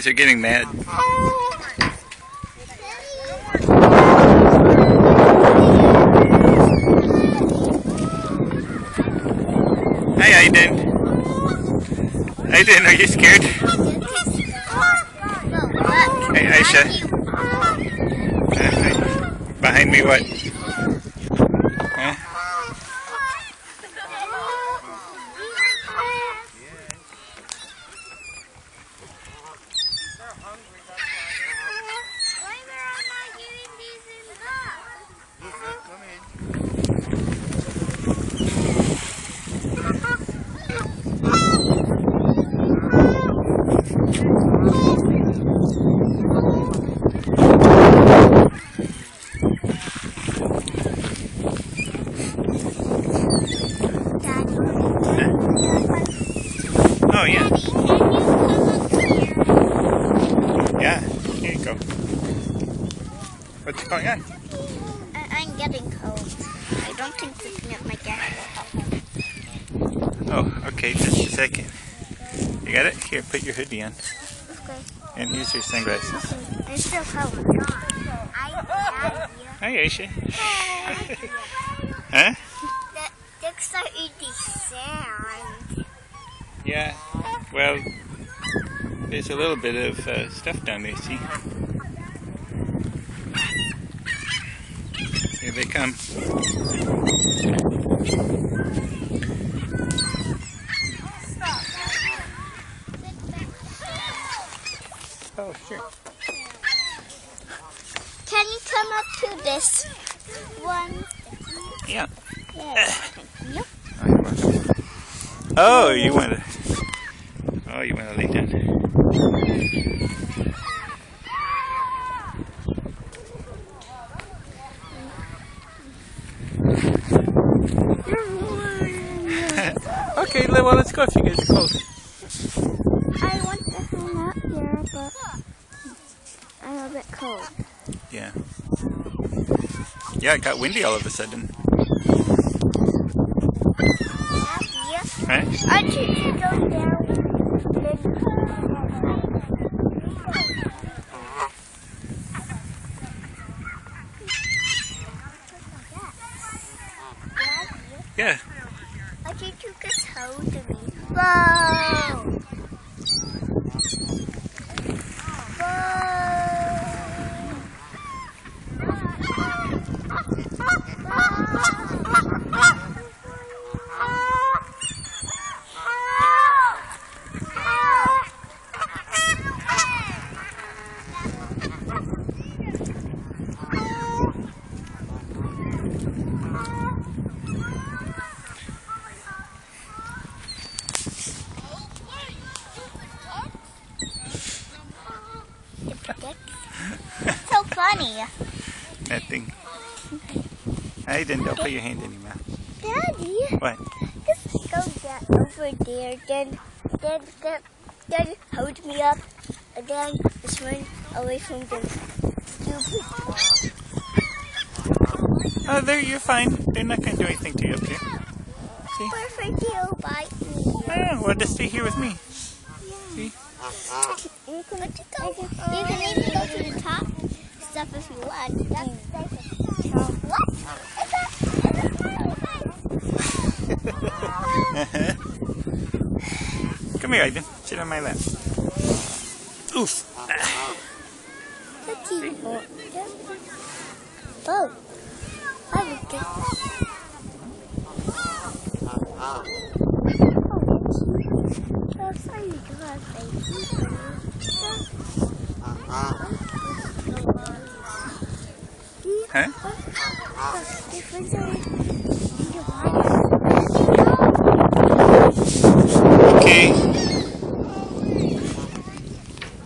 guys are getting mad. Hi, Aiden. Aiden, are you scared? Hey, Aisha. Behind me, what? Huh? Oh, yeah. Yeah, here you go. What's going on? I'm getting cold. I don't think looking at my dad will help. Oh, okay, just a second. You got it? Here, put your hoodie on. Okay. And use your sunglasses. I'm still cold. Hi, Aisha. Huh? The ducks are eating sand. Yeah, well, there's a little bit of stuff down there, see? Here they come. Oh, sure. Can you come up to this one? Yeah. Yes. Yep. Oh, you want to lay down. Okay, well, let's go if you guys are cold. I want to hang out here, but I'm a bit cold. Yeah. Yeah, it got windy all of a sudden. Right? I need to go down. Yeah. I think you just hold me. Whoa! So funny. Nothing. Aiden, don't put your hand in your mouth. Daddy. What? Just go that over there, then hold me up, and then just run away from the people. Oh, there, you're fine. They're not going to do anything to you up there. See? What if they bite me? Oh, well, just stay here with me. See? You can even go to the top stuff if you want. What? Come here, Aiden. Sit on my lap. Oof. Oh. I was good. Huh? Okay.